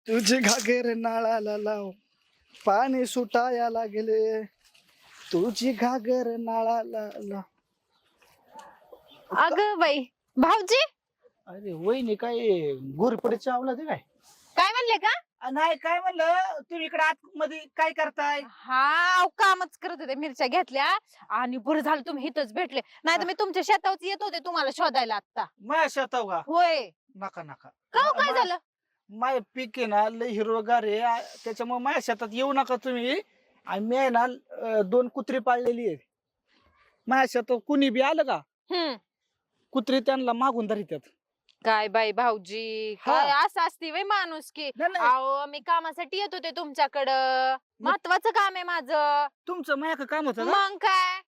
तुझी घागर नाळाला लाव, पाणी सुटायला गेले. तुझी घागर नाळाला लाव. अगं बाई भाऊजी अरे वहिनी काय गोरपडे चावला ते काय? काय म्हणले का? नाही काय म्हणलं, तुम्ही इकडे आतमध्ये काय करताय? हा कामच करत होते, मिरच्या घेतल्या आणि बरं झालं तुम्ही इथंच भेटले, नाही तर मी तुमच्या शेतावरच येत होते तुम्हाला शोधायला आता. माझ्या शेताव का? होय. नका नका. का काय झालं? माझे पीक आहे ना लय हिरवगार आहे, त्याच्यामुळे माझ्या शेतात येऊ नका तुम्ही. आणि मी आहे ना 2 कुत्री पाळलेली आहे. माझ्या शेतात कुणी बी आलं का कुत्री त्यांना मागून धरितात. काय बाई भाऊजी, हा. काय असं असते वय माणूस की? नाही, नाही. अहो मी कामासाठी येत होते तुमच्याकडं, महत्वाचं काम आहे माझं. तुमचं माझ्या काम होतं ना? मग काय?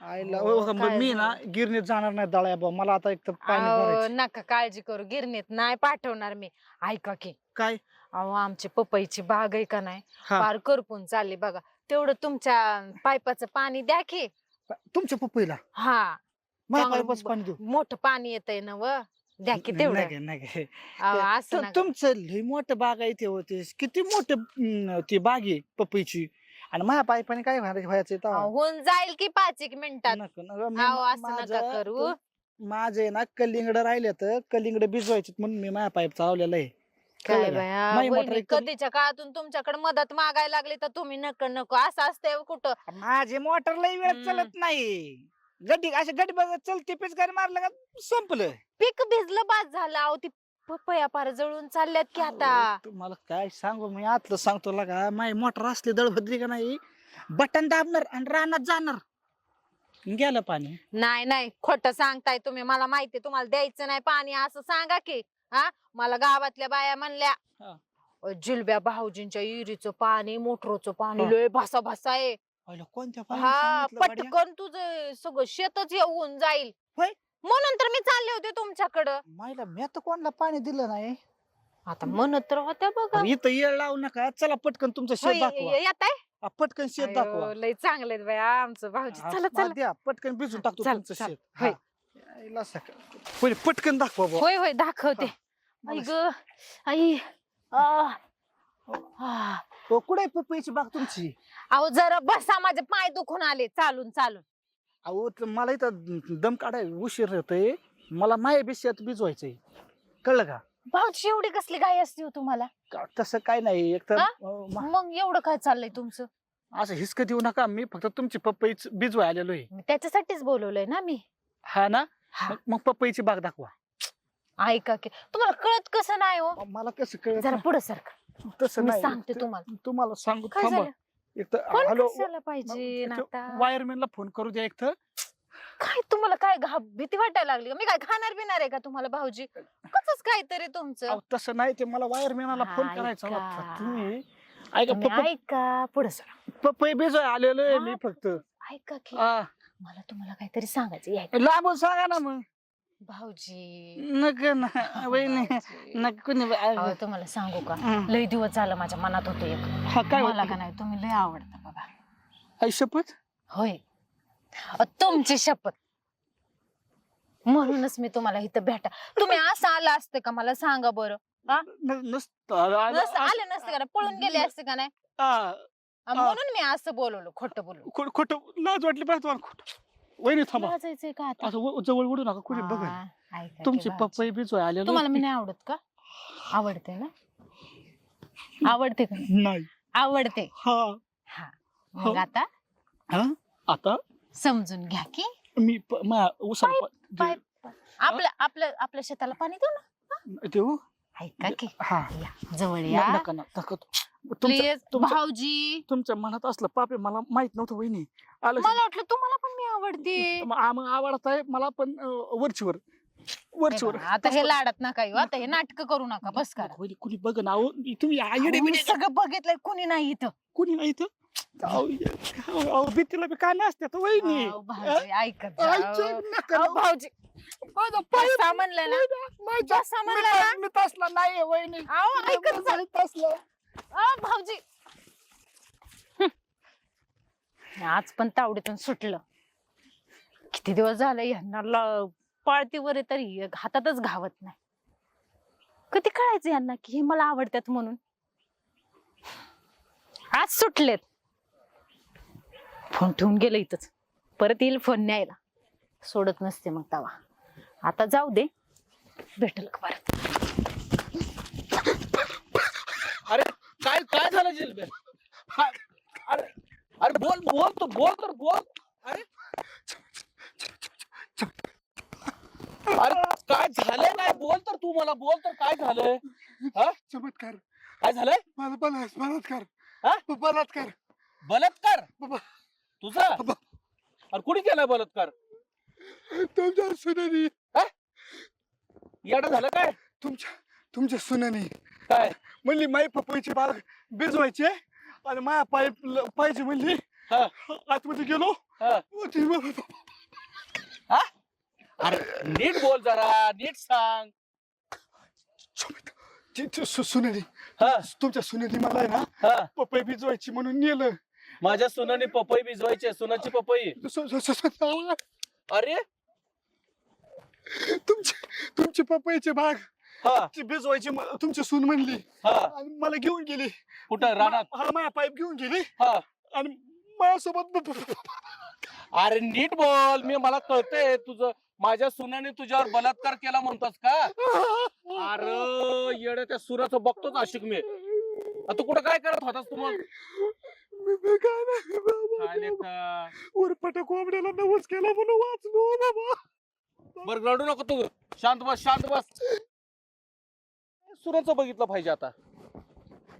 आईला हो, मग काय मी ना झालं? गिरणीत जाणार नाही दळाया बा, मला आता एक तर पाणी अहो, भरायचं. नका काळजी करू, गिरणीत नाही पाठवणार मी. ऐका की, काय? अहो आमची पपईची बाग आहे का नाही, हा. फार करपून चालली बघा. तेवढं तुमच्या पाईपाचं पाणी द्या की. तुमच्या पपईला हा माझ्या चांगलं पाईपाचं पाणी देऊ? मोठं पाणी येतंय ना व, द्या की तेवढं. नाही नाही. अहो, असं नका. तुमचं लय मोठं बाग आहे ते होते, किती मोठं ती बाग आहे पपईची. आणि माझ्या पाईपाने काय व्हायचं तेव्हा? अहो, होऊन जाईल की 5 मिनिटात. नको, नको. अहो असं नका करू. माझे ना कलिंगड राहिले तर कलिंगड भिजवायचे म्हणून मी माझ्या पाईप चालवलेला आहे. काय कळलं का? बाया, नाही वहिनी मोटर एकदम- कधीच्या काळातून तुमच्याकडे मदत मागायला लागली तर तुम्ही नको नको असं असतंय हो कुठं. माझे मोटर लई वेळ हम्म. चालत नाही. गड्डी अशी गड्डी बघत चलते पिचकारी मारलं का संपलं. पीक भिजलं बाद झालं. अहो ती पपया पार जळून चालल्यात की आता. तुम्हाला काय सांगू मी आतलं सांगतो का, माझी मोटर असली दळभद्री का नाही, बटन दाबणार आणि रानात जाणार, गेलं पाणी. नाही नाही, खोटं सांगताय तुम्ही, मला माहितीये तुम्हाला द्यायचं नाही पाणी असं सांगा की. हा, मला गावातल्या बाया म्हणल्या हा. जिलब्या भाऊजींच्या इरीचं पाणी मोटरचं पाणी हा. लय भासा भासा आहे. पहिलं कोणत्या पाणी हा, सांगितलं गाड्या? पटकन तुझं सगळं शेतच येऊन जाईल. होय? म्हणून तर मी चालले होते तुमच्याकडं. मायला मी तर कोणाला पाणी दिलं नाही. आता म्हणत तर होत्या बघा. इथं येळ लावू नका, चला पटकन तुमचं शेत दाखवा. येत आहे. पटकन शेत दाखवा. लय चांगले बाया आमचं भाऊजी. चला हा, चला. द्या पटकन भिजून टाकतो चल, तुमचं चल. शेत. होय. हा. यायला पहिले पटकन दाखवा बुवा. होय होय दाखवते. आई ग आई. कुठे पपईची बाग तुमची? अहो जरा बसा, माझे पाय दुखून आले चालून चालून. अहो मला इथं दम काढाय उशीर होतोय, मला माय बी शेत भिजवायचंय, कळलं का? भाऊजी एवढी कसली घाई असते हो तुम्हाला? तसं काय नाही, एक तर हा? मग एवढं काय चाललंय तुमचं? असं हिसक देऊ नका, मी फक्त तुमची पपई भिजवाय आलेलो आहे. मी त्याच्यासाठीच बोलवलंय ना मी. हा ना? हा. मग पपईची बाग दाखवा. ऐका की, तुम्हाला कळत कसं नाही हो? मला कसं कळत जरा नाही. पुढे सारखं तसं मी नाही. सांगते तुम्हाला. तुम्हाला सांगू काय थांबा. झालं? एक तर कोण हॅलो, कशाला पाहिजे ना आता? वायरमॅनला फोन करू द्या एक तर. काय तुम्हाला काय भीती वाटायला लागली का? मी काय खाणार पिणार आहे का तुम्हाला भाऊजी? कसंच काहीतरी तुमचं. अहो, तसं नाही, ते मला वायरमॅनला फोन करायचा ऐका. होता. तुम्ही ऐका, तुम्ही ऐका पुढे सर. पपई भिजवाय आलेलो आहे हा. मी फक्त. ऐका की, आ, मला तुम्हाला काहीतरी सांगायचं आहे. लांबून सांगा ना मग. भाऊजी नका ना वहिनी, भाऊजी. नका कुणी. अहो, तुम्हाला सांगू का, हं. लय दिवस झालं माझ्या मनात होतं एक. हा, काय मला होतं? का नाही तुम्ही लय आवडता बघा. आई शपथ. होय, तुमची शपथ. म्हणूनच मी तुम्हाला इथं भेटा. तुम्ही असं आलं असतं का मला सांगा बरं? हा? नसतं आले नसते का नाही? पळून गेले असते का नाही? म्हणून मी असं बोलवलं, खोटं बोललो. खोटं लाज वाटली पाहिजे तुम्हाला, खोटं. वहिनी थांबा, लाजायचंय का आता? असं जवळ ओढू नका, कुणी बघा. हा, ऐका की तुमची भाऊजी. पपई भिजवाय आलेलो. तुम्हाला मी नाही आवडत का? आवडते ना? आवडते का? नाही. आवडते. हा. हा, हो. मग आता हा आता समजून घ्या की मी पाय आपल्या आपल्या आपल्या शेताला पाणी देऊ ना. देऊ. ऐका की, हा, या जवळ या नका नका. प्लीज तुमच्या भाऊजी. तुमच्या मनात असलं पापे मला माहित नव्हतं वहिनी. आलं मला वाटलं तुम्हाला पण मी आवडते. मग आवडत आहे मला पण, वरचीवर वरचीवर. आता हे लाडत नका येऊ, आता हे नाटक करू नका, बस करा. वहिनी कुणी बघ ना, अहो, तुम्ही आईडे अहो, मी बिडे सगळं बघितलंय, कुणी नाही इथं. कुणी नाही इथं. अहो, भीतीला बी काय नसतात वहिनी. अहो, भाऊजी ऐकत जा. आईचं नका अहो, ना. भाऊजी माझा पाय- बसा म्हणलं ना. बसा म्हणलं ना. मी तसला नाही वहिनी. अहो, ऐकत जा. तसला. अहो, भाऊजी आज पण तावडीतून सुटलं. किती दिवस झाले यांना पाळतीवर आहे तरी हातातच घावत नाही. कधी कळायचं यांना की हे मला आवडतात म्हणून. आज सुटलेत. फोन ठेवून गेलं इथंच. परत येईल फोन न्यायला. सोडत नसते मग तवा. आता जाऊ दे, भेटल का परत. अरे काय काय झालं जिलबे? अरे अरे बोल बोल तो बोल तर बोल. अरे अरे काय झालंय काय बोल तर तू मला बोल तर काय झालंय? हा चमत्कार काय झालंय? माझा बलात्कार हा? बलात्कार बलात्कार बाबा. तुझा? बाबा. अरे कुणी केलाय बलात्कार? तुमच्या सुनानी येडं झालं काय? तुमच्या सुनानी काय म्हणली माई पपईची बाग भिजवायची आणि माया पाहिजे म्हणली. हा. आतमध्ये गेलो. हा. हा? अरे नीट बोल जरा, नीट सांग. सुनानी हा. तुमच्या सुनानी मला आहे ना हा. पपई भिजवायची म्हणून नेलं. माझ्या सुनाने पपई भिजवायची. सुनाची पपई? अरे तुमची पपईची बाग हा भिजवायची तुमची सून म्हणली हा. आणि मला घेऊन गेली. कुठं रानात? हा माया पाईप घेऊन गेली हा. आणि माझ्यासोबत अरे नीट बोल. मला कळतंय तुझं. माझ्या सुनाने तुझ्यावर बलात्कार केला म्हणतोस का? अरे येड त्या सुराचं बघतोच आशिक मी. तू कुठं काय करत होतास तू मग? उरपट कोंबड्याला नवस केला म्हणून वाचलो बाबा. बरं रडू नको तू. शांत बस, शांत बस. सुराचं बघितलं पाहिजे आता.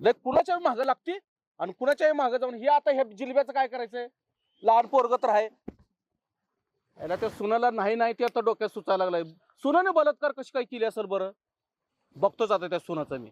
लय कुणाच्या मागं लागते आणि कुणाच्याही मागं जाऊन हे आता ह्या जिलब्याचं काय करायचंय? लहान पोरग तर आहे. याला त्या सुनाला नाही ते आता डोक्यात सुचायला लागलाय. सुनाने बलात्कार कशी काय केली असेल बरं? बघतोच आता त्या सुनाचं मी.